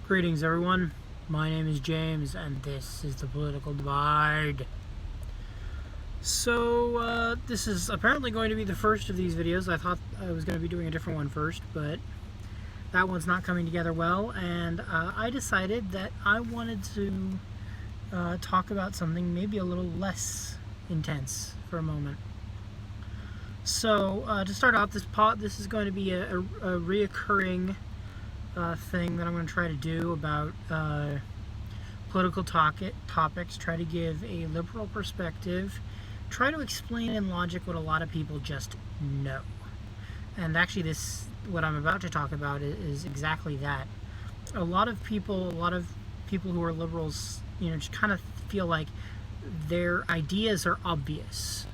Greetings, everyone. My name is James, and this is the Political Divide. So, this is apparently going to be the first of these videos. I thought I was going to be doing a different one first, but that one's not coming together well, and I decided that I wanted to talk about something maybe a little less intense for a moment. So, to start off, this is going to be a reoccurring thing that I'm going to try to do about political topics, try to give a liberal perspective, try to explain in logic what a lot of people just know. And actually, what I'm about to talk about is exactly that. A lot of people who are liberals, just kind of feel like their ideas are obvious.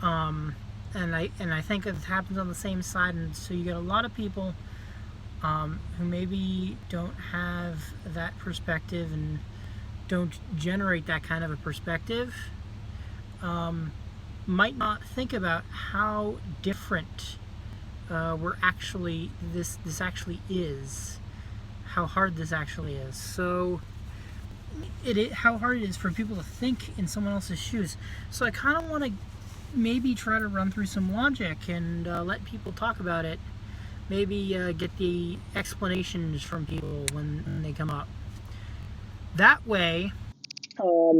And I think it happens on the same side, and so you get a lot of people who maybe don't have that perspective and don't generate that kind of a perspective, might not think about how different this actually is, how hard this actually is. So how hard it is for people to think in someone else's shoes. So I kind of want to maybe try to run through some logic and let people talk about it. Maybe get the explanations from people when they come up. That way, that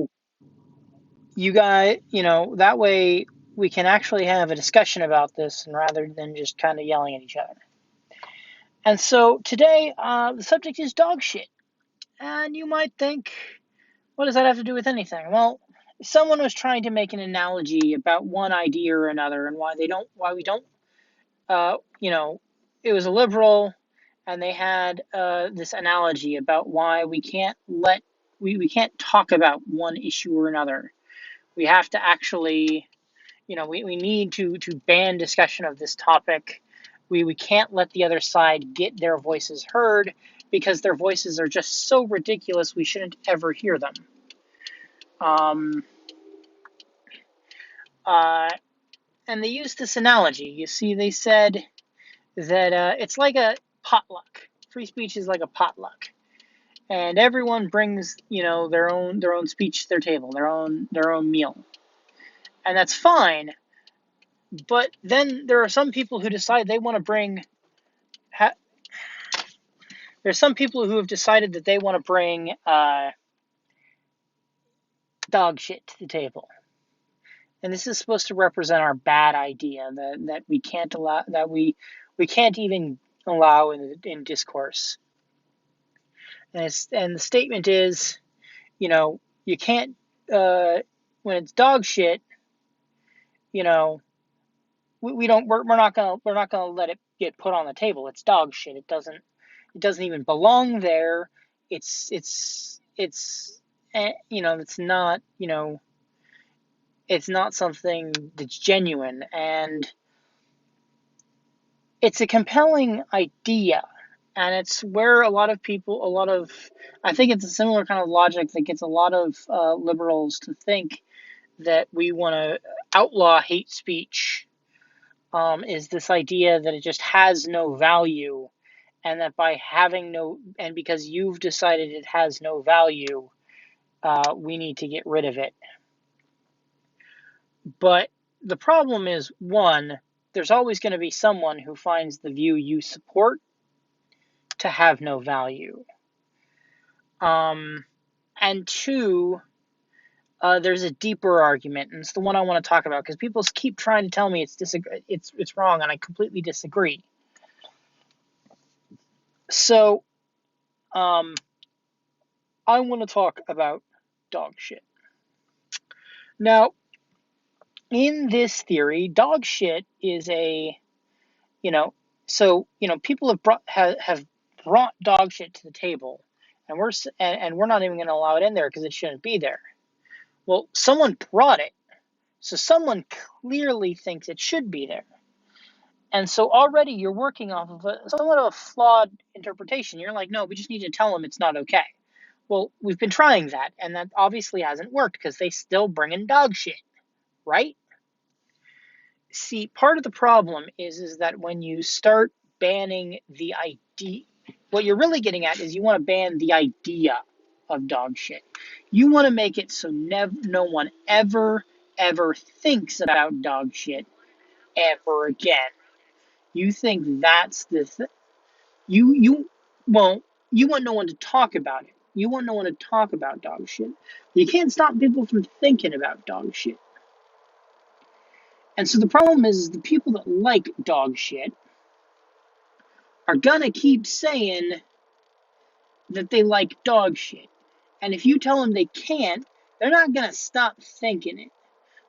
way we can actually have a discussion about this, and rather than just kind of yelling at each other. And so today, the subject is dog shit. And you might think, what does that have to do with anything? Well, someone was trying to make an analogy about one idea or another, and why we don't, it was a liberal, and they had this analogy about why we can't we can't talk about one issue or another. We have to actually, we need to ban discussion of this topic. We can't let the other side get their voices heard, because their voices are just so ridiculous we shouldn't ever hear them. And they used this analogy. You see, they said that it's like a potluck. Free speech is like a potluck, and everyone brings their own speech to their table, their own meal, and that's fine. But then there are some people who decide they want to bring. There's some people who have decided that they want to bring dog shit to the table, and this is supposed to represent our bad idea that we can't allow, that we can't even allow in discourse. And the statement is, you can't when it's dog shit. We're not gonna let it get put on the table. It's dog shit. It doesn't even belong there. It's not it's not something that's genuine, and it's a compelling idea, and it's where I think it's a similar kind of logic that gets a lot of liberals to think that we want to outlaw hate speech. Is this idea that it just has no value, and that because you've decided it has no value, we need to get rid of it. But the problem is, one, there's always going to be someone who finds the view you support to have no value. And two, there's a deeper argument, and it's the one I want to talk about, because people keep trying to tell me it's wrong, and I completely disagree. So, I want to talk about dog shit. Now, in this theory, dog shit is people have brought dog shit to the table, and we're not even going to allow it in there because it shouldn't be there. Well, someone brought it, so someone clearly thinks it should be there. And so already you're working off of somewhat of a flawed interpretation. You're like, no, we just need to tell them it's not okay. Well, we've been trying that, and that obviously hasn't worked, because they still bring in dog shit, right? See, part of the problem is that when you start banning the idea, What you're really getting at is you want to ban the idea of dog shit. You want to make it so no one ever thinks about dog shit ever again. You think that's you won't. You want no one to talk about it. You want no one to talk about dog shit. You can't stop people from thinking about dog shit. And so the problem is the people that like dog shit are gonna keep saying that they like dog shit. And if you tell them they can't, they're not gonna stop thinking it.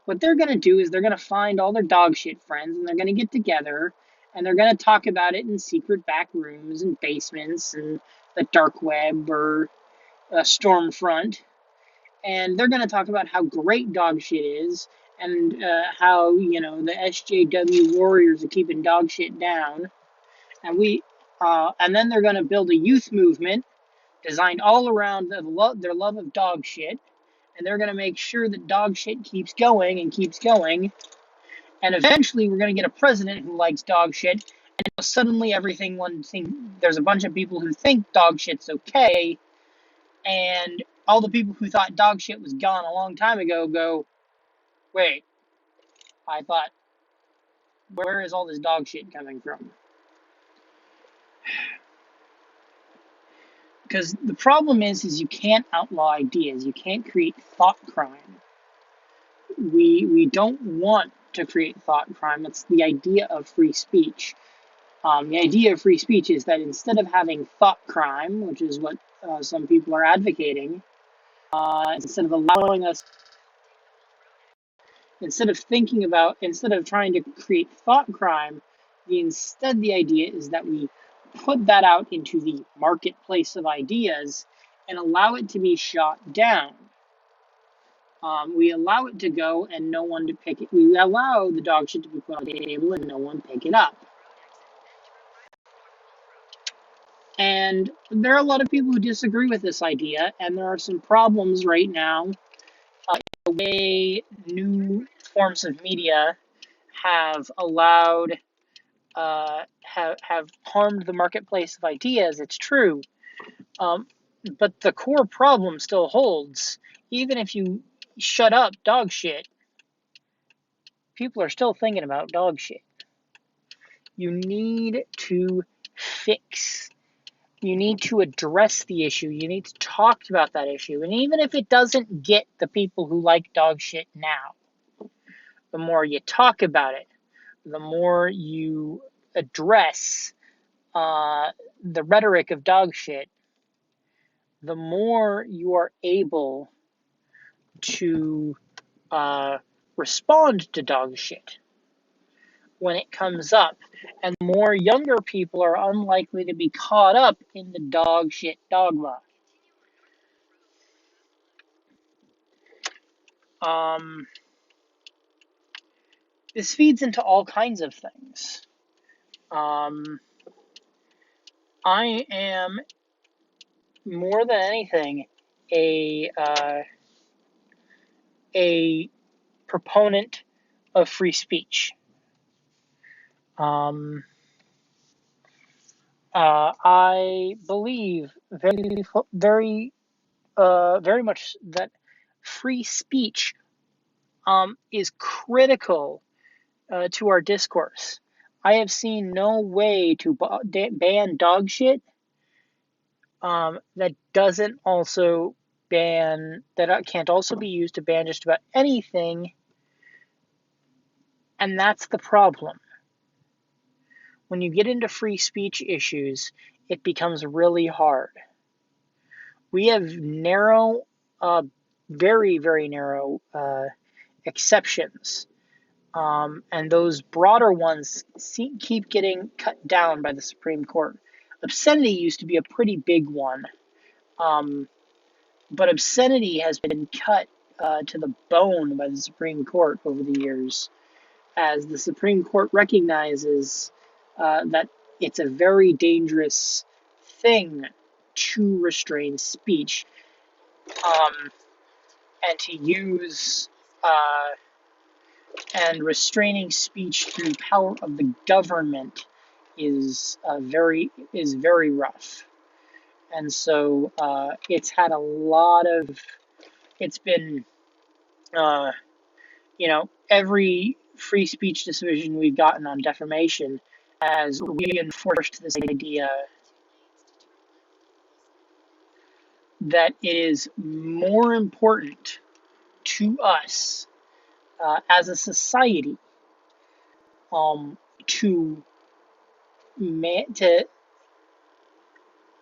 What they're gonna do is they're gonna find all their dog shit friends and they're gonna get together and they're gonna talk about it in secret back rooms and basements and the dark web or a Stormfront, and they're going to talk about how great dog shit is and how the SJW warriors are keeping dog shit down, and then they're going to build a youth movement designed all around their love of dog shit, and they're going to make sure that dog shit keeps going and keeps going, and eventually we're going to get a president who likes dog shit, and suddenly there's a bunch of people who think dog shit's okay. And all the people who thought dog shit was gone a long time ago go, wait, I thought, where is all this dog shit coming from? Because the problem is you can't outlaw ideas. You can't create thought crime. We don't want to create thought crime. It's the idea of free speech. The idea of free speech is that instead of having thought crime, which is what some people are advocating, instead of allowing us instead of trying to create thought crime, the idea is that we put that out into the marketplace of ideas and allow it to be shot down. We allow it to go and no one to pick it. We allow the dog shit to be put on the table and no one pick it up. And there are a lot of people who disagree with this idea, and there are some problems right now the way new forms of media have allowed have harmed the marketplace of ideas. It's true, but the core problem still holds. Even if you shut up dog shit, people are still thinking about dog shit. You need to fix. You need to address the issue. You need to talk about that issue. And even if it doesn't get the people who like dog shit now, the more you talk about it, the more you address the rhetoric of dog shit, the more you are able to respond to dog shit when it comes up. And the more younger people are unlikely to be caught up in the dog shit dogma. This feeds into all kinds of things. I am more than anything a proponent of free speech. I believe very much that free speech is critical to our discourse. I have seen no way to ban dog shit that doesn't also that can't also be used to ban just about anything, and that's the problem. When you get into free speech issues, it becomes really hard. We have narrow, very, very narrow exceptions. And those broader ones keep getting cut down by the Supreme Court. Obscenity used to be a pretty big one. But obscenity has been cut to the bone by the Supreme Court over the years, as the Supreme Court recognizes that it's a very dangerous thing to restrain speech, and to use and restraining speech through power of the government is very rough. And so it's had a lot of, it's been, uh, every free speech decision we've gotten on defamation has reinforced this idea that it is more important to us as a society um, to man to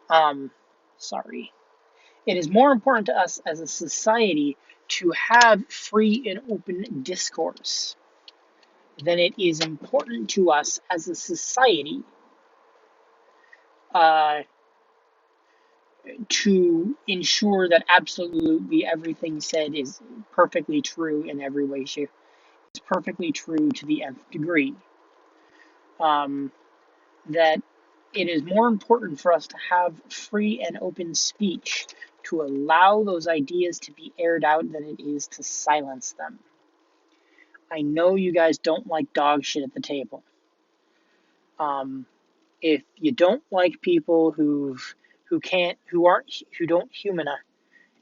um, sorry, it is more important to us as a society to have free and open discourse than it is important to us as a society uh, to ensure that absolutely everything said is perfectly true in every way, shape. It's perfectly true to the nth degree. Um, that it is more important for us to have free and open speech to allow those ideas to be aired out than it is to silence them. I know you guys don't like dog shit at the table. If you don't like people who don't humanize,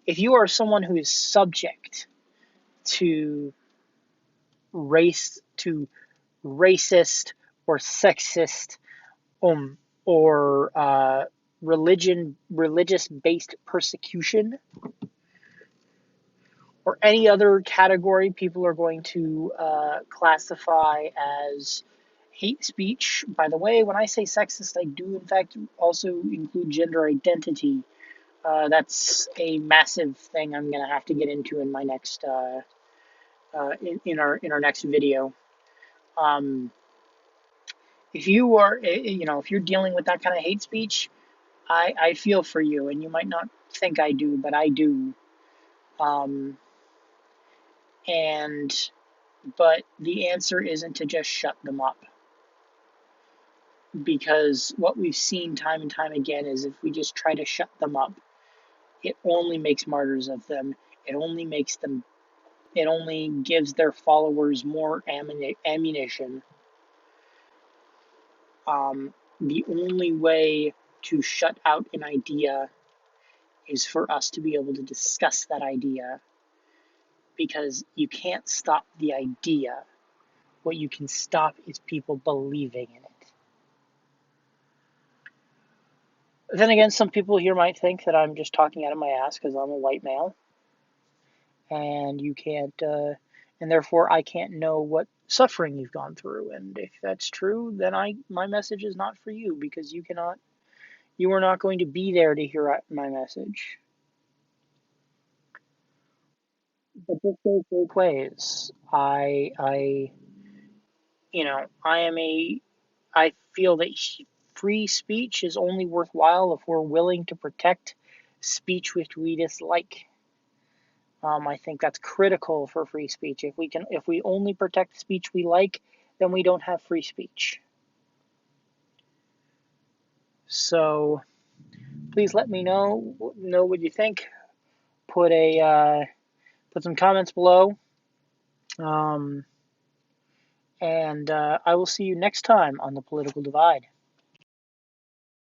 if you are someone who is subject to to racist or sexist um, or religious based persecution, or any other category people are going to classify as hate speech. By the way, when I say sexist, I do in fact also include gender identity. That's a massive thing I'm going to have to get into in my next in our next video. Um, if you are, if you're dealing with that kind of hate speech, I feel for you, and you might not think I do, but I do. Um, and but the answer isn't to just shut them up, because what we've seen time and time again is if we just try to shut them up, it only makes martyrs of them. It only makes them. It only gives their followers more ammunition. The only way to shut out an idea is for us to be able to discuss that idea, because you can't stop the idea. What you can stop is people believing in it. Then again, some people here might think that I'm just talking out of my ass because I'm a white male, and you can't, and therefore I can't know what suffering you've gone through. And if that's true, then my message is not for you, because you are not going to be there to hear my message. But this goes both ways. I feel that free speech is only worthwhile if we're willing to protect speech which we dislike. I think that's critical for free speech. If we only protect speech we like, then we don't have free speech. So please let me know what you think. Put some comments below, and I will see you next time on the Political Divide.